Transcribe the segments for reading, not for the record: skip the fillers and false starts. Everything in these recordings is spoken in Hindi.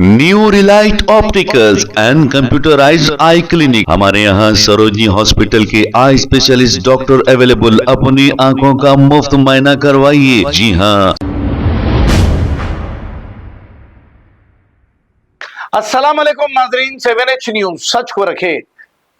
New Relight opticals and computerised I clinic. हमारे यहाँ सरोजनी हॉस्पिटल के आई स्पेशलिस्ट डॉक्टर अवेलेबल। अपनी आंखों का मुफ्त मुआयना करवाइए। जी हाँ। अस्सलाम वालेकुम नाजरीन, 7H न्यूज सच को रखे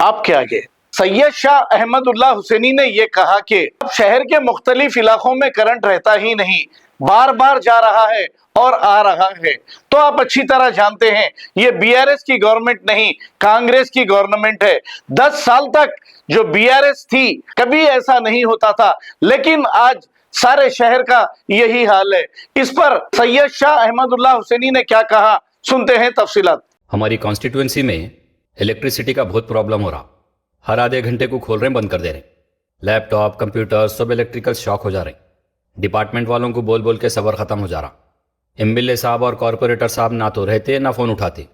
आपके आगे। सैयद शाह अहमदुल्लाह हुसैनी ने यह कहा कि शहर के मुख्तलिफ इलाकों में करंट रहता ही नहीं, बार बार जा रहा है और आ रहा है। तो आप अच्छी तरह जानते हैं ये बीआरएस की गवर्नमेंट नहीं, कांग्रेस की गवर्नमेंट है। 10 साल तक जो बीआरएस थी कभी ऐसा नहीं होता था, लेकिन आज सारे शहर का यही हाल है। इस पर सैयद शाह अहमदुल्लाह हुसैनी ने क्या कहा, सुनते हैं तफसीलात। हमारी कॉन्स्टिट्यूएंसी में इलेक्ट्रिसिटी का बहुत प्रॉब्लम हो रहा। हर आधे घंटे को खोल रहे हैं, बंद कर दे रहे हैं। लैपटॉप, कंप्यूटर सब इलेक्ट्रिकल शॉक हो जा रहे हैं। डिपार्टमेंट वालों को बोल बोल के सबर खत्म हो जा रहा। एमएलए साहब और कॉरपोरेटर साहब ना तो रहते ना फोन उठाते,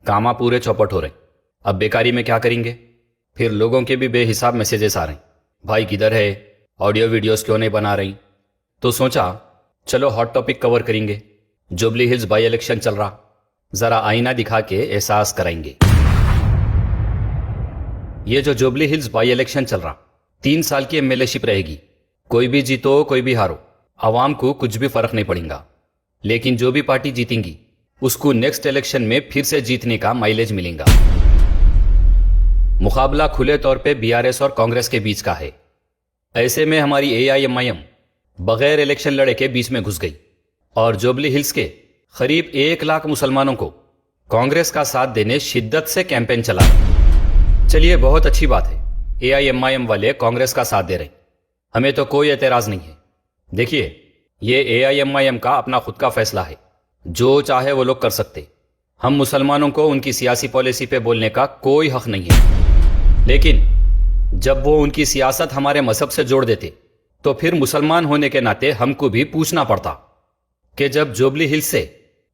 कामा पूरे चौपट हो रहे। अब बेकारी में क्या करेंगे? फिर लोगों के भी बेहिसाब मैसेजेस आ रहे हैं, भाई किधर है, ऑडियो वीडियोस क्यों नहीं बना रही। तो सोचा चलो हॉट टॉपिक कवर करेंगे। जुबली हिल्स बाई इलेक्शन चल रहा, जरा आईना दिखा के एहसास कराएंगे। ये जो जुबली हिल्स बाई इलेक्शन चल रहा, 3 साल की एमएलएशिप रहेगी। कोई भी जीतो कोई भी हारो, आवाम को कुछ भी फर्क नहीं पड़ेगा। लेकिन जो भी पार्टी जीतेंगी उसको नेक्स्ट इलेक्शन में फिर से जीतने का माइलेज मिलेगा। मुकाबला खुले तौर पे बीआरएस और कांग्रेस के बीच का है। ऐसे में हमारी एआईएमआईएम बगैर इलेक्शन लड़े के बीच में घुस गई और जुबली हिल्स के करीब 1 लाख मुसलमानों को कांग्रेस का साथ देने शिद्दत से कैंपेन चला। चलिए बहुत अच्छी बात है, एआईएमआईएम वाले कांग्रेस का साथ दे रहे, हमें तो कोई एतराज नहीं है। देखिए ये एआईएमआईएम का अपना खुद का फैसला है, जो चाहे वो लोग कर सकते। हम मुसलमानों को उनकी सियासी पॉलिसी पे बोलने का कोई हक नहीं है। लेकिन जब वो उनकी सियासत हमारे मजहब से जोड़ देते तो फिर मुसलमान होने के नाते हमको भी पूछना पड़ता कि जब जुबली हिल्स से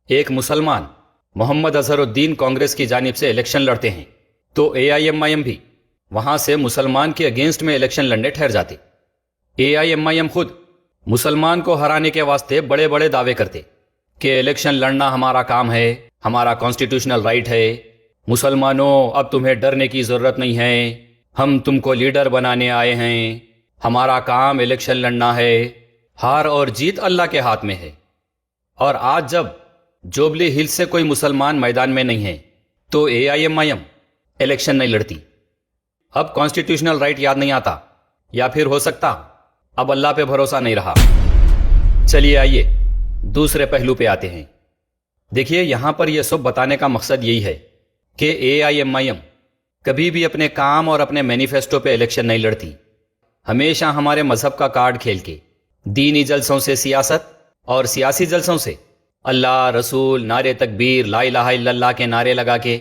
एक मुसलमान मोहम्मद अजहरुद्दीन कांग्रेस की जानिब से इलेक्शन लड़ते हैं तो एआईएमआईएम भी वहां से मुसलमान के अगेंस्ट में इलेक्शन लड़ने ठहर जाते। एआईएमआईएम खुद मुसलमान को हराने के वास्ते बड़े बड़े दावे करते कि इलेक्शन लड़ना हमारा काम है, हमारा कॉन्स्टिट्यूशनल राइट है। मुसलमानों अब तुम्हें डरने की जरूरत नहीं है, हम तुमको लीडर बनाने आए हैं, हमारा काम इलेक्शन लड़ना है, हार और जीत अल्लाह के हाथ में है। और आज जब जुबली हिल्स से कोई मुसलमान मैदान में नहीं है तो एआईएमआईएम इलेक्शन नहीं लड़ती। अब कॉन्स्टिट्यूशनल राइट याद नहीं आता, या फिर हो सकता अब अल्लाह पे भरोसा नहीं रहा। चलिए आइए दूसरे पहलू पे आते हैं। देखिए यहां पर यह सब बताने का मकसद यही है कि एआईएमआईएम कभी भी अपने काम और अपने मैनिफेस्टो पे इलेक्शन नहीं लड़ती। हमेशा हमारे मजहब का कार्ड खेल के दीनी जलसों से सियासत और सियासी जलसों से अल्लाह रसूल, नारे तकबीर, ला इलाहा इल्लल्लाह के नारे लगा के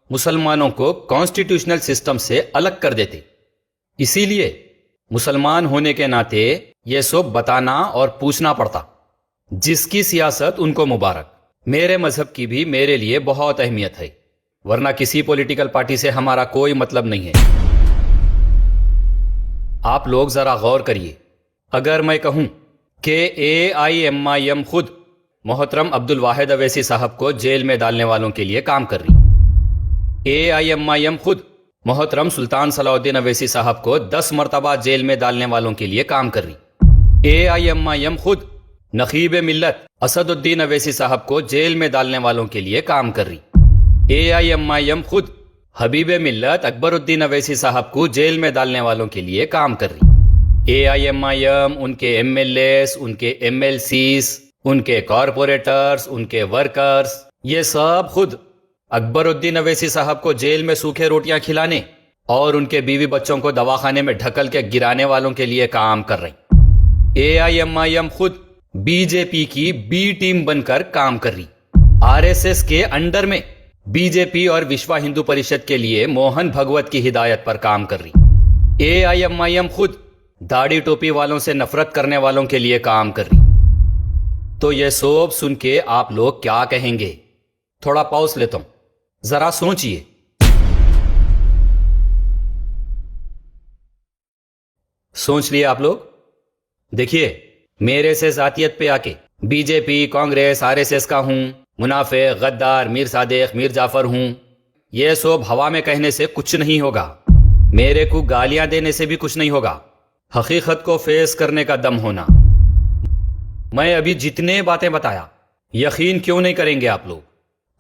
मुसलमानों को कॉन्स्टिट्यूशनल सिस्टम से अलग कर देते। इसीलिए मुसलमान होने के नाते यह सब बताना और पूछना पड़ता। जिसकी सियासत उनको मुबारक, मेरे मजहब की भी मेरे लिए बहुत अहमियत है, वरना किसी पॉलिटिकल पार्टी से हमारा कोई मतलब नहीं है। आप लोग जरा गौर करिए, अगर मैं कहूं कि एआईएमआईएम खुद मोहतरम अब्दुल वाहिद अवैसी साहब को जेल में डालने वालों के लिए काम कर रही, एआईएमआईएम खुद मोहतरम सुल्तान सलाउद्दीन अवैसी साहब को 10 मरतबा जेल में डालने वालों के लिए काम कर रही, एआईएमआईएम खुद नखीब मिल्लत असदुद्दीन अवैसी साहब को जेल में डालने वालों के लिए काम कर रही, एआईएमआईएम खुद हबीब मिल्लत अकबरुद्दीन अवैसी साहब को जेल में डालने वालों के लिए काम कर रही। एआईएमआईएम, उनके एमएलएस, उनके एमएलसीस, उनके कॉरपोरेटर्स, उनके वर्कर्स, ये सब खुद अकबरुद्दीन अवैसी साहब को जेल में सूखे रोटियां खिलाने और उनके बीवी बच्चों को दवाखाने में ढकल के गिराने वालों के लिए काम कर रही। एआईएमआईएम खुद बीजेपी की बी टीम बनकर काम कर रही, आरएसएस के अंडर में बीजेपी और विश्व हिंदू परिषद के लिए मोहन भगवत की हिदायत पर काम कर रही। एआईएमआईएम खुद दाढ़ी टोपी वालों से नफरत करने वालों के लिए काम कर रही। तो यह सब सुन के आप लोग क्या कहेंगे? थोड़ा पॉज लेता हूं, जरा सोचिए। सोच लिए आप लोग? देखिए मेरे से जातियत पे आके बीजेपी, कांग्रेस, आरएसएस का हूं, मुनाफिक, गद्दार, मीर सादिक, मीर जाफर हूं, ये सब हवा में कहने से कुछ नहीं होगा। मेरे को गालियां देने से भी कुछ नहीं होगा। हकीकत को फेस करने का दम होना। मैं अभी जितने बातें बताया, यकीन क्यों नहीं करेंगे आप लोग?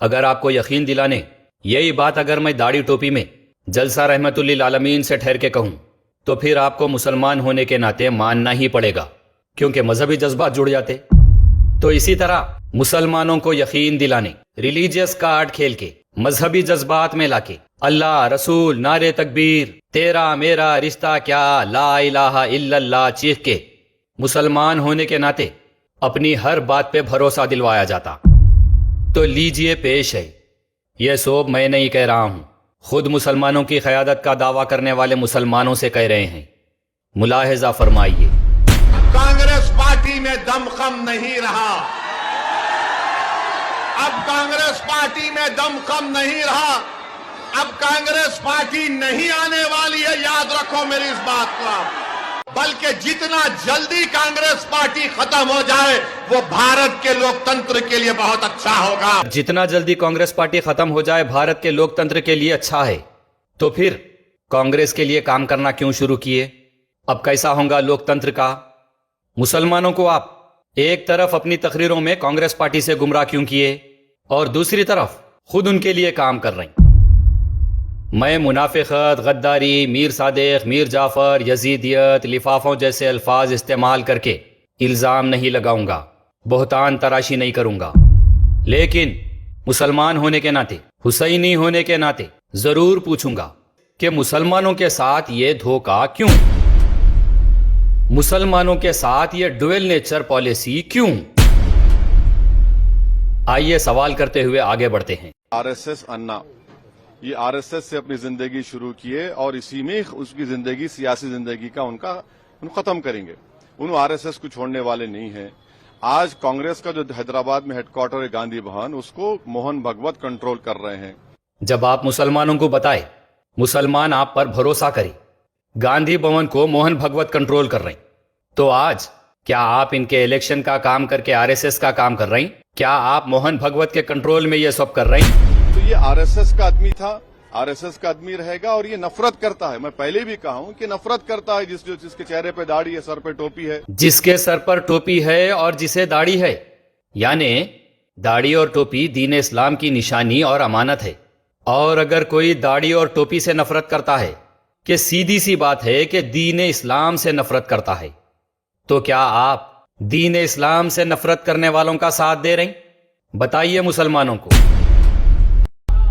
अगर आपको यकीन दिलाने यही बात अगर मैं दाढ़ी टोपी में जलसा रहमतुल्लिल आलमीन से ठहर के कहूं, तो फिर आपको मुसलमान होने के नाते मानना ही पड़ेगा, क्योंकि मजहबी जज्बात जुड़ जाते। तो इसी तरह मुसलमानों को यकीन दिलाने रिलीजियस कार्ड खेल के मजहबी जज्बात में लाके अल्लाह, रसूल, नारे तकबीर, तेरा मेरा रिश्ता क्या, ला इलाहा इल्लल्लाह चीख के मुसलमान होने के नाते अपनी हर बात पे भरोसा दिलवाया जाता। तो लीजिए पेश है, यह सब मैं नहीं कह रहा हूं, खुद मुसलमानों की क़यादत का दावा करने वाले मुसलमानों से कह रहे हैं। मुलाहिजा फरमाइए। कांग्रेस पार्टी में दमखम नहीं रहा। अब कांग्रेस पार्टी में दमखम नहीं रहा। अब कांग्रेस पार्टी नहीं आने वाली है, याद रखो मेरी इस बात को आप। बल्कि जितना जल्दी कांग्रेस पार्टी खत्म हो जाए वो भारत के लोकतंत्र के लिए बहुत अच्छा होगा। जितना जल्दी कांग्रेस पार्टी खत्म हो जाए भारत के लोकतंत्र के लिए अच्छा है। तो फिर कांग्रेस के लिए काम करना क्यों शुरू किए? अब कैसा होगा लोकतंत्र का? मुसलमानों को आप एक तरफ अपनी तकरीरों में कांग्रेस पार्टी से गुमराह क्यों किए और दूसरी तरफ खुद उनके लिए काम कर रहे हैं? मैं मुनाफिकत, गद्दारी, मीर सादिक, मीर जाफर, यजीदियत, लिफाफों जैसे अल्फाज इस्तेमाल करके इल्ज़ाम नहीं लगाऊंगा, बहुतान तराशी नहीं करूंगा, लेकिन मुसलमान होने के नाते, हुसैनी होने के नाते जरूर पूछूंगा कि मुसलमानों के साथ ये धोखा क्यों? मुसलमानों के साथ ये डुअल नेचर पॉलिसी क्यों? आइए सवाल करते हुए आगे बढ़ते हैं। आरएसएस अन्ना, ये आरएसएस से अपनी जिंदगी शुरू किए और इसी में उसकी जिंदगी, सियासी जिंदगी का उनका खत्म करेंगे। उन आरएसएस को छोड़ने वाले नहीं हैं। आज कांग्रेस का जो हैदराबाद में हेडक्वार्टर है गांधी भवन, उसको मोहन भगवत कंट्रोल कर रहे हैं। जब आप मुसलमानों को बताए, मुसलमान आप पर भरोसा करे, गांधी भवन को मोहन भगवत कंट्रोल कर रहे हैं, तो आज क्या आप इनके इलेक्शन का काम करके आरएसएस का काम कर रहे हैं? क्या आप मोहन भगवत के कंट्रोल में ये सब कर रहे हैं? तो ये आरएसएस का आदमी था, आरएसएस का आदमी रहेगा और ये नफरत करता है। मैं पहले भी कहा हूं कि नफरत करता है जिसके चेहरे पे दाढ़ी है, सर पे टोपी है। जिसके सर पर टोपी है और जिसे दाढ़ी है, यानी दाढ़ी और टोपी दीन इस्लाम की निशानी और अमानत है। और अगर कोई दाढ़ी और टोपी से नफरत करता है, कि सीधी सी बात है कि दीन इस्लाम से नफरत करता है, तो क्या आप दीन इस्लाम से नफरत करने वालों का साथ दे रहे हैं? बताइए मुसलमानों को।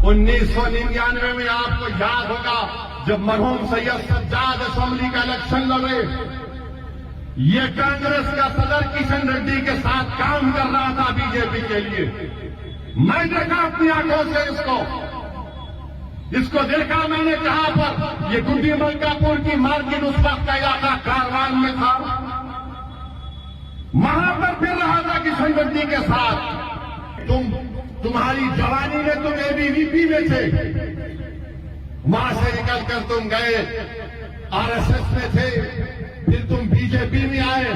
1999 में आपको याद होगा जब मरहूम सैयद सज्जाद असेंबली का इलेक्शन लड़े, ये कांग्रेस का सदर किशन रेड्डी के साथ काम कर रहा था बीजेपी के लिए। मैं देखा अपनी आंखों से इसको देखा मैंने। जहां पर ये गुड्डी मलकापुर की मार्केट उस वक्त का इलाका कारवान में था, वहां पर फिर रहा था किशन रेड्डी के साथ। तुम्हारी जवानी में तुम एबीवीपी में थे, वहां से निकलकर तुम गए आरएसएस में थे, फिर तुम बीजेपी में आए,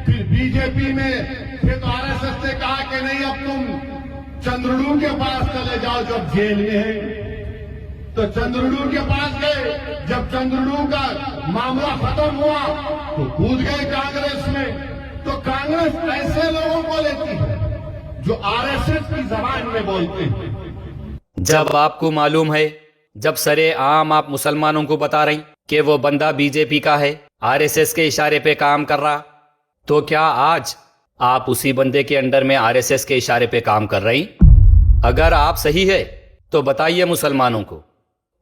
फिर बीजेपी में फिर तो आरएसएस ने कहा कि नहीं अब तुम चंद्रड़ू के पास चले जाओ जो जेल में है। तो चंद्रड़ू के पास गए, जब चंद्रड़ू का मामला खत्म हुआ तो कूद गए कांग्रेस में। तो कांग्रेस ऐसे लोगों को लेती है जो आरएसएस की जबान में बोलते हैं। जब आपको मालूम है, जब सरे आम आप मुसलमानों को बता रही कि वो बंदा बीजेपी का है, आरएसएस के इशारे पे काम कर रहा, तो क्या आज आप उसी बंदे के अंडर में आरएसएस के इशारे पे काम कर रही? अगर आप सही है तो बताइए मुसलमानों को,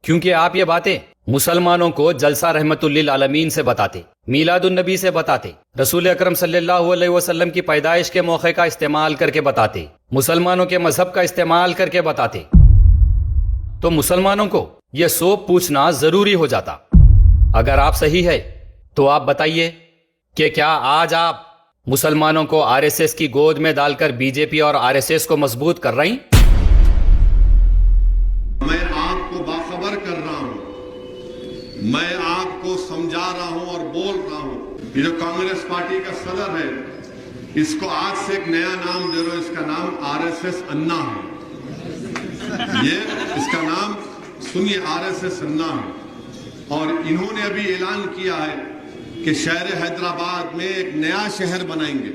क्योंकि आप ये बातें मुसलमानों को जलसा रहमतुल्लिल आलमीन से बताते, मीलादुन नबी से बताते, रसूल अकरम सल्लल्लाहु अलैहि वसल्लम की पैदाइश के मौके का इस्तेमाल करके बताते, मुसलमानों के मजहब का इस्तेमाल करके बताते, तो मुसलमानों को यह सब पूछना जरूरी हो जाता। अगर आप सही है तो आप बताइए कि क्या आज आप मुसलमानों को आरएसएस की गोद में डालकर बीजेपी और आरएसएस को मजबूत कर रही? मैं आपको बाखबर कर रहा हूं, मैं आपको समझा रहा हूं और बोल रहा हूं। ये जो कांग्रेस पार्टी का सदर है, इसको आज से एक नया नाम दे रहा हूं, इसका नाम आरएसएस अन्ना है। ये इसका नाम सुनिए, आरएसएस अन्ना है। और इन्होंने अभी ऐलान किया है कि शहर हैदराबाद में एक नया शहर बनाएंगे,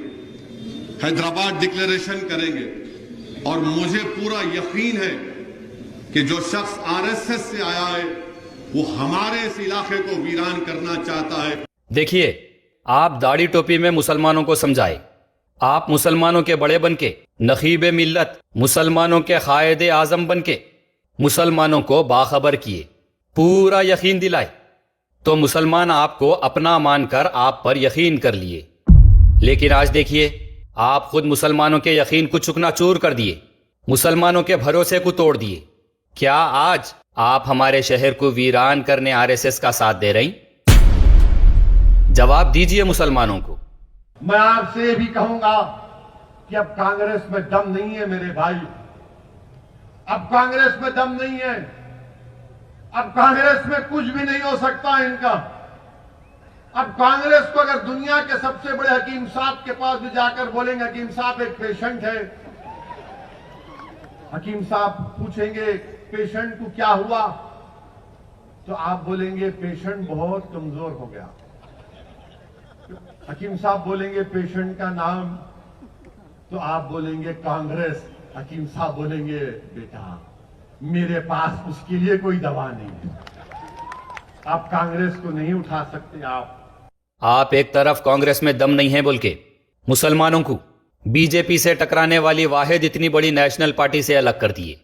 हैदराबाद डिक्लेरेशन करेंगे। और मुझे पूरा यकीन है कि जो शख्स आरएसएस से आया है वो हमारे इस इलाके को वीरान करना चाहता है। देखिए, आप दाढ़ी टोपी में मुसलमानों को समझाए, आप मुसलमानों के बड़े बनके, नखीब मिल्लत, मुसलमानों के कायदे आजम बनके मुसलमानों को बाखबर किए, पूरा यकीन दिलाए, तो मुसलमान आपको अपना मानकर आप पर यकीन कर लिए। लेकिन आज देखिए, आप खुद मुसलमानों के यकीन को चुकनाचूर कर दिए, मुसलमानों के भरोसे को तोड़ दिए। क्या आज आप हमारे शहर को वीरान करने आरएसएस का साथ दे रही? जवाब दीजिए मुसलमानों को। मैं आपसे भी कहूंगा कि अब कांग्रेस में दम नहीं है मेरे भाई, अब कांग्रेस में दम नहीं है, अब कांग्रेस में कुछ भी नहीं हो सकता इनका। अब कांग्रेस को अगर दुनिया के सबसे बड़े हकीम साहब के पास भी जाकर बोलेंगे हकीम साहब एक पेशेंट है, हकीम साहब पूछेंगे पेशेंट को क्या हुआ, तो आप बोलेंगे पेशेंट बहुत कमजोर हो गया। हकीम साहब बोलेंगे पेशेंट का नाम, तो आप बोलेंगे कांग्रेस। हकीम साहब बोलेंगे बेटा मेरे पास उसके लिए कोई दवा नहीं है, आप कांग्रेस को नहीं उठा सकते। आप एक तरफ कांग्रेस में दम नहीं है बोल के मुसलमानों को बीजेपी से टकराने वाली वाहिद इतनी बड़ी नेशनल पार्टी से अलग कर दिए,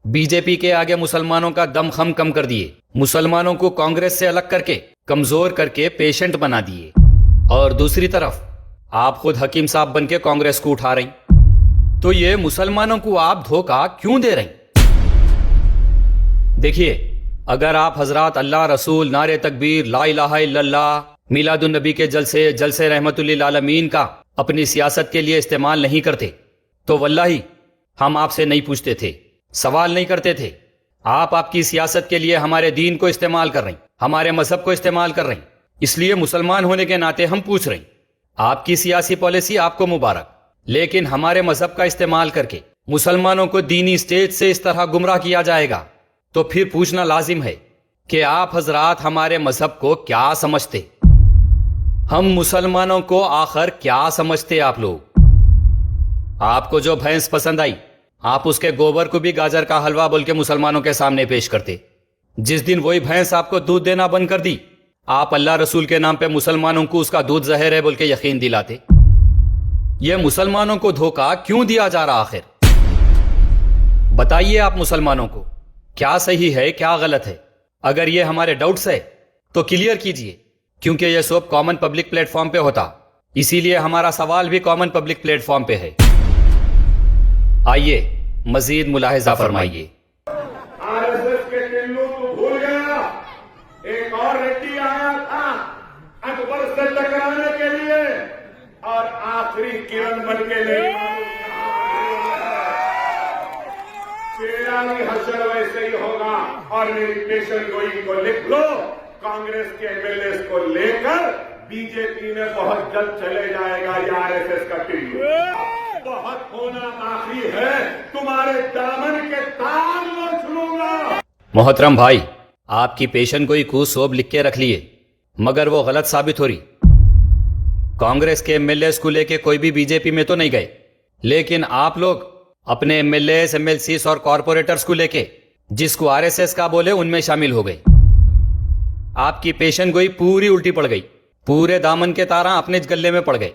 बीजेपी के आगे मुसलमानों का दम खम कम कर दिए, मुसलमानों को कांग्रेस से अलग करके कमजोर करके पेशेंट बना दिए। और दूसरी तरफ आप खुद हकीम साहब बन के कांग्रेस को उठा रही, तो ये मुसलमानों को आप धोखा क्यों दे रही? देखिए, अगर आप हजरत अल्लाह रसूल, नारे तकबीर, ला इलाहा इल्लल्लाह, मिलादुन नबी के जलसे रहमतुल्लिल आलमीन का अपनी सियासत के लिए इस्तेमाल नहीं करते, तो वल्लाही हम आपसे नहीं पूछते थे, सवाल नहीं करते थे। आप आपकी सियासत के लिए हमारे दीन को इस्तेमाल कर रही, हमारे मजहब को इस्तेमाल कर रही, इसलिए मुसलमान होने के नाते हम पूछ रहे, आपकी सियासी पॉलिसी आपको मुबारक, लेकिन हमारे मजहब का इस्तेमाल करके मुसलमानों को दीनी स्टेज से इस तरह गुमराह किया जाएगा, तो फिर पूछना लाजिम है कि आप हजरात हमारे मजहब को क्या समझते, हम मुसलमानों को आखिर क्या समझते? आप लोग, आपको जो भैंस पसंद आई, आप उसके गोबर को भी गाजर का हलवा बोल के मुसलमानों के सामने पेश करते। जिस दिन वही भैंस आपको दूध देना बंद कर दी, आप अल्लाह रसूल के नाम पे मुसलमानों को उसका दूध जहर है बोल के यकीन दिलाते। यह मुसलमानों को धोखा क्यों दिया जा रहा? आखिर बताइए आप मुसलमानों को, क्या सही है क्या गलत है? अगर ये हमारे डाउट्स है तो क्लियर कीजिए, क्योंकि यह सब कॉमन पब्लिक प्लेटफॉर्म पे होता, इसीलिए हमारा सवाल भी कॉमन पब्लिक प्लेटफॉर्म पे है। आइए मजीद मुलाहिजा फरमाइए। आरएसएस के टिल्लू को भूल गया, एक और रेड्डी आया था अकबर से टकराने के लिए, और आखिरी किरण बन के नहीं, तेरा भी हशर वैसे ही होगा। और मेरी पेशेंट गोई को लिख लो, कांग्रेस के एमएलए को लेकर बीजेपी में बहुत जल्द चले जाएगा ये आरएसएस का टिल्लू। बहुत होना बाकी है, तुम्हारे दामन के तार मैं छूलूंगा। मोहतरम भाई, आपकी पेशेंट गोई को सोब लिख के रख लिए, मगर वो गलत साबित हो रही। कांग्रेस के एमएलए को लेके कोई भी बीजेपी में तो नहीं गए, लेकिन आप लोग अपने एमएलए, एमएलसी और कॉरपोरेटर्स को लेके जिसको आरएसएस का बोले उनमें शामिल हो गए। आपकी पेशेंट गोई पूरी उल्टी पड़ गई, पूरे दामन के तारा अपने गले में पड़ गए।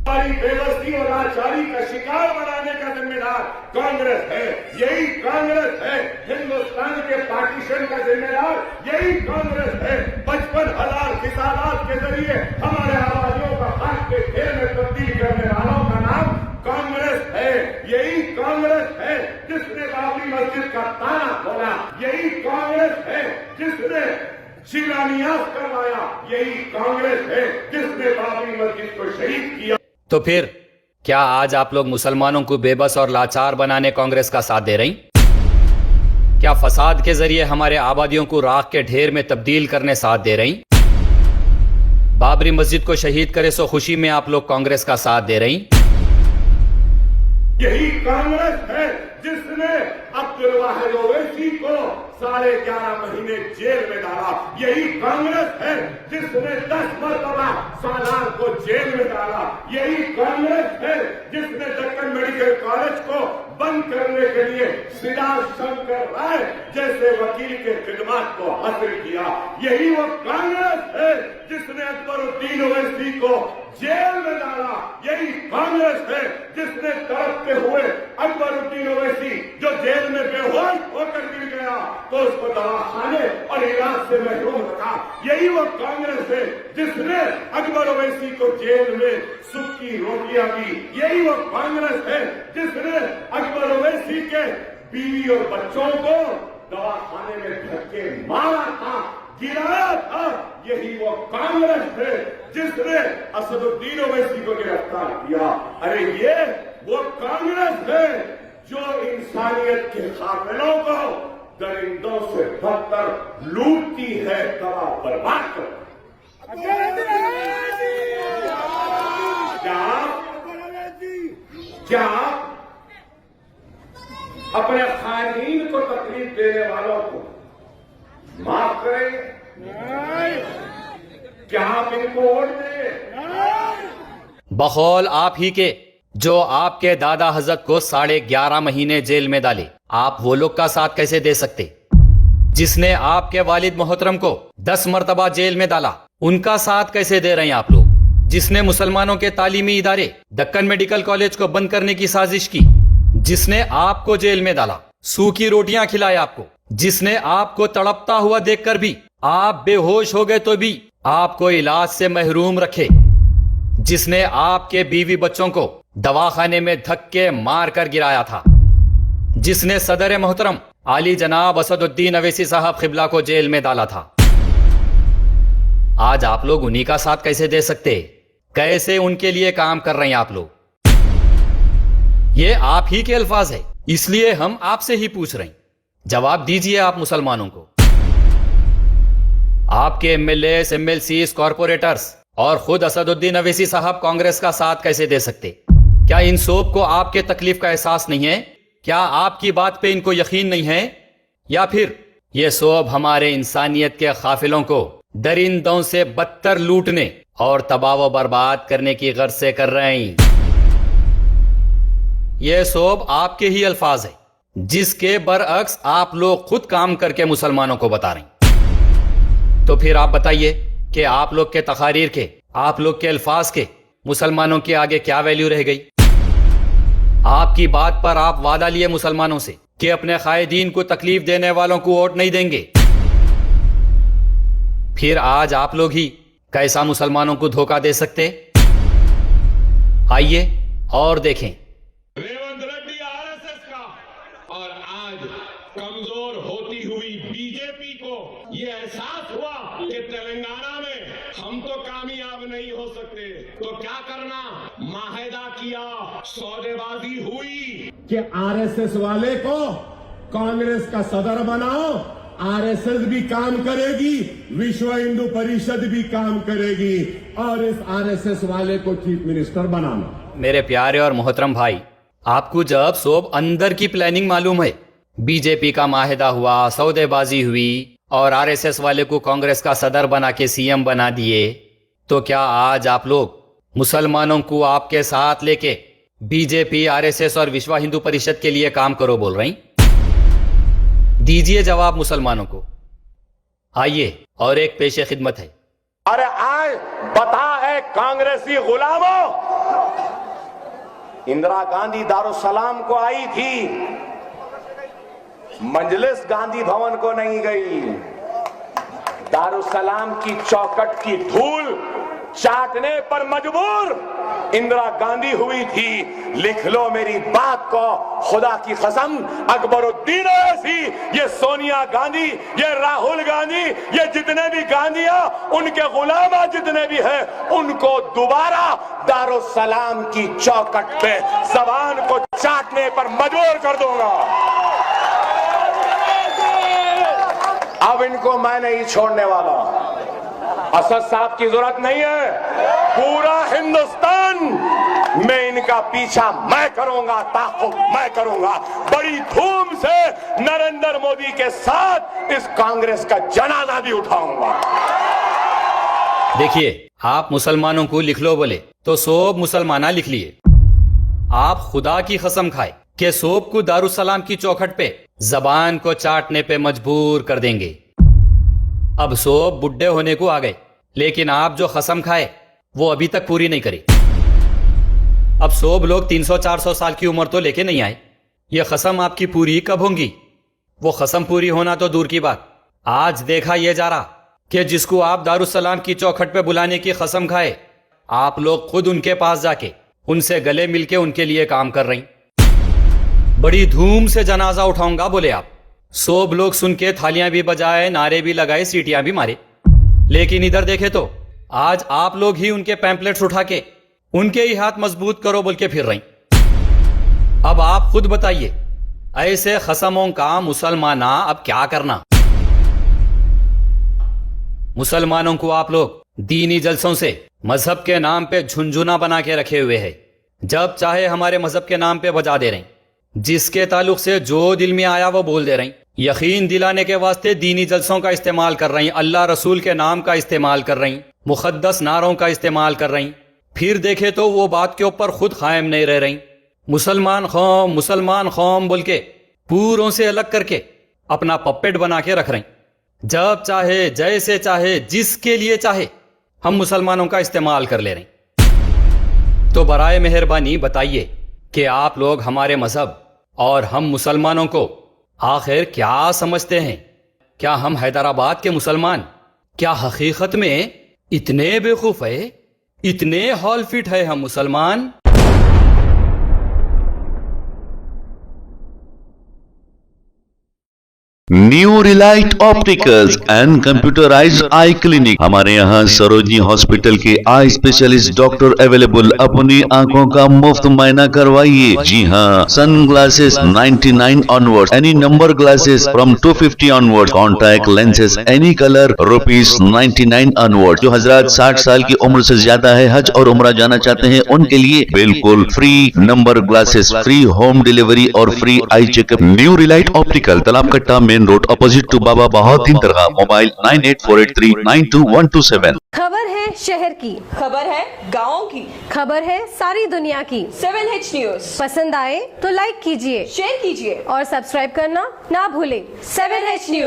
हमारी बेबसी और लाचारी का शिकार बनाने का जिम्मेदार कांग्रेस है, यही कांग्रेस है। हिंदुस्तान के पार्टीशन का जिम्मेदार यही कांग्रेस है। 55,000 किसानात के जरिए हमारे आबादियों का हक के खेल में तब्दील करने वालों का नाम कांग्रेस है। यही कांग्रेस है जिसने बाबरी मस्जिद का ताना खोला, यही कांग्रेस है जिसने शिलान्यास करवाया, यही कांग्रेस है जिसने बाबरी मस्जिद को शहीद किया। तो फिर क्या आज आप लोग मुसलमानों को बेबस और लाचार बनाने कांग्रेस का साथ दे रही? क्या फसाद के जरिए हमारे आबादियों को राख के ढेर में तब्दील करने साथ दे रही? बाबरी मस्जिद को शहीद करे सो खुशी में आप लोग कांग्रेस का साथ दे रही। यही कांग्रेस है जिसने अब्दुल वाहिद ओवैसी को 11.5 महीने जेल में डाला। यही कांग्रेस है जिसने 10 मरतबा सालार को जेल में डाला। यही कांग्रेस है जिसने दक्कन मेडिकल कॉलेज को बंद करने के लिए सिराज शंकर राय जैसे वकील के खिदमत को हासिल किया। यही वो कांग्रेस है जिसने अकबरुद्दीन ओवैसी को जेल में डाला। यही कांग्रेस है जिसने तड़पते हुए अकबरुद्दीन ओवैसी जो जेल में बेहोश होकर गिर गया तो उसको दवाखाने और इलाज से महरूम रखा। यही वो कांग्रेस है जिसने अकबर ओवैसी को जेल में सूखी रोटियां दी। यही वो कांग्रेस है जिसने अकबर ओवैसी के बीवी और बच्चों को दवाखाने में धक्के मारा था, गिराया था। यही वो कांग्रेस है जिसने असदुद्दीन ओवैसी को गिरफ्तार किया। अरे ये वो कांग्रेस है जो इंसानियत के काफिलों को दरिंदों से बदतर लूटती है, तबाह बर्बाद करती क्या अपने खानीन को तकलीफ देने वालों को माफ करेंगे? क्या आप इनको वोट दें? बकौल आप ही के जो आपके दादा हजरत को 11.5 महीने जेल में डाले, आप वो लोग का साथ कैसे दे सकते? जिसने आपके वालिद मोहतरम को 10 मरतबा जेल में डाला, उनका साथ कैसे दे रहे हैं आप लोग? जिसने मुसलमानों के तालीमी इदारे दक्कन मेडिकल कॉलेज को बंद करने की साजिश की, जिसने आपको जेल में डाला, सूखी रोटियां खिलाए आपको, जिसने आपको तड़पता हुआ देखकर भी आप बेहोश हो गए तो भी आपको इलाज से महरूम रखे, जिसने आपके बीवी बच्चों को दवाखाने में धक्के मार कर गिराया था, जिसने सदर मोहतरम आली जनाब असदुद्दीन अवैसी साहब खिबला को जेल में डाला था, आज आप लोग उन्हीं का साथ कैसे दे सकते? कैसे उनके लिए काम कर रहे हैं आप लोग? ये आप ही के अल्फाज है, इसलिए हम आपसे ही पूछ रहे हैं, जवाब दीजिए आप मुसलमानों को। आपके एमएलए, एमएलसी, कॉरपोरेटर्स और खुद असदुद्दीन अवैसी साहब कांग्रेस का साथ कैसे दे सकते? क्या इन सब को आपके तकलीफ का एहसास नहीं है? क्या आपकी बात पे इनको यकीन नहीं है? या फिर ये सब हमारे इंसानियत के काफिलों को दरिंदों से बदतर लूटने और तबाह व बर्बाद करने की गर्ज से कर रहे हैं? ये सब आपके ही अल्फाज है, जिसके बरअक्स आप लोग खुद काम करके मुसलमानों को बता रहे हैं। तो फिर आप बताइए कि आप लोग के तकारीर के, आप लोग के अल्फाज के मुसलमानों के आगे क्या वैल्यू रह गई? आपकी बात पर आप वादा लिए मुसलमानों से कि अपने कायदीन को तकलीफ देने वालों को वोट नहीं देंगे, फिर आज आप लोग ही कैसा मुसलमानों को धोखा दे सकते? आइए और देखें। रेवंत रेड्डी आरएसएस का और आज कमजोर होती हुई बीजेपी को ये एहसास हुआ कि तेलंगाना में हम तो कामयाब नहीं हो सकते, तो क्या करना? माहिदा किया, सौदेबाजी हुई कि आरएसएस वाले को कांग्रेस का सदर बनाओ, आरएसएस भी काम करेगी, विश्व हिंदू परिषद भी काम करेगी, और इस आरएसएस वाले को चीफ मिनिस्टर बनाना। मेरे प्यारे और मोहतरम भाई, आपको जब सब अंदर की प्लानिंग मालूम है, बीजेपी का माहिदा हुआ, सौदेबाजी हुई और आरएसएस वाले को कांग्रेस का सदर बना के सीएम बना दिए, तो क्या आज आप लोग मुसलमानों को आपके साथ लेके बीजेपी, आरएसएस और विश्व हिंदू परिषद के लिए काम करो बोल रही? दीजिए जवाब मुसलमानों को। आइए और एक पेशे खिदमत है। अरे आज बता है कांग्रेसी गुलामों, इंदिरा गांधी दारुसलाम को आई थी, मजलिस गांधी भवन को नहीं गई। दारुसलाम की चौखट की धूल चाटने पर मजबूर इंदिरा गांधी हुई थी। लिख लो मेरी बात को, खुदा की कसम, अकबरुद्दीन ओवैसी, ये सोनिया गांधी, ये राहुल गांधी, ये जितने भी गांधियां, उनके गुलाम जितने भी हैं, उनको दोबारा दारुसलाम की चौखट पे जबान को चाटने पर मजबूर कर दूंगा। अब इनको मैं नहीं छोड़ने वाला। असद साहब की जरूरत नहीं है, पूरा हिंदुस्तान में इनका पीछा मैं करूंगा, ताक़ुब मैं करूंगा। बड़ी धूम से नरेंद्र मोदी के साथ इस कांग्रेस का जनाजा भी उठाऊंगा। देखिए, आप मुसलमानों को लिख लो बोले तो सोब मुसलमाना लिख लिए। आप खुदा की कसम खाए कि सोब को दारुसलाम की चौखट पे जबान को चाटने पे मजबूर कर देंगे। अब सोब बुढ़े होने को आ गए, लेकिन आप जो कसम खाए वो अभी तक पूरी नहीं करी। अब सोब लोग 300-400 साल की उम्र तो लेके नहीं आए। ये कसम आपकी पूरी कब होंगी? वो कसम पूरी होना तो दूर की बात, आज देखा यह जा रहा कि जिसको आप दारुसलाम की चौखट पे बुलाने की कसम खाए, आप लोग खुद उनके पास जाके उनसे गले मिलके उनके लिए काम कर रही। बड़ी धूम से जनाजा उठाऊंगा बोले आप। सोब लोग सुन के थालियां भी बजाए, नारे भी लगाए, सीटियां भी मारे। लेकिन इधर देखे तो आज आप लोग ही उनके पैम्पलेट्स उठा के उनके ही हाथ मजबूत करो बोल के फिर रही। अब आप खुद बताइए, ऐसे खसमों का मुसलमाना अब क्या करना? मुसलमानों को आप लोग दीनी जलसों से मजहब के नाम पे झुंझुना बना के रखे हुए हैं। जब चाहे हमारे मजहब के नाम पे बजा दे रही, जिसके ताल्लुक से जो दिल में आया वो बोल दे रही। यकीन दिलाने के वास्ते दीनी जलसों का इस्तेमाल कर रही, अल्लाह रसूल के नाम का इस्तेमाल कर रही, मुकद्दस नारों का इस्तेमाल कर रही। फिर देखे तो वो बात के ऊपर खुद कायम नहीं रह रही। मुसलमान कौम बोल के पूरों से अलग करके अपना पपेट बना के रख रही। जब चाहे, जैसे चाहे, जिसके लिए चाहे हम मुसलमानों का इस्तेमाल कर ले रहे। तो बराए मेहरबानी बताइए कि आप लोग हमारे मजहब और हम मुसलमानों को आखिर क्या समझते हैं? क्या हम हैदराबाद के मुसलमान क्या हकीकत में इतने बेवकूफ है, इतने हॉल फिट है हम मुसलमान? New Relight opticals and computerised I clinic. हमारे यहाँ सरोजनी हॉस्पिटल के आई स्पेशलिस्ट डॉक्टर अवेलेबल। अपनी आंखों का मुफ्त मायना करवाइए। जी हाँ, sunglasses 99 onward, any number glasses from 250 onward, contact lenses any colour ₹99 onward. जो हजरात 60 साल की उम्र से ज्यादा है, हज और उम्रा जाना चाहते हैं, उनके लिए बिल्कुल free number glasses, free home delivery और free eye checkup. New relight optical, Talab Katta, main road, opposite to Baba Bahauddin Dargah. Mobile 9848392127। खबर है शहर की, खबर है गाँव की, खबर है सारी दुनिया की। 7H न्यूज पसंद आए तो लाइक कीजिए, शेयर कीजिए और सब्सक्राइब करना ना भूलें। 7H news.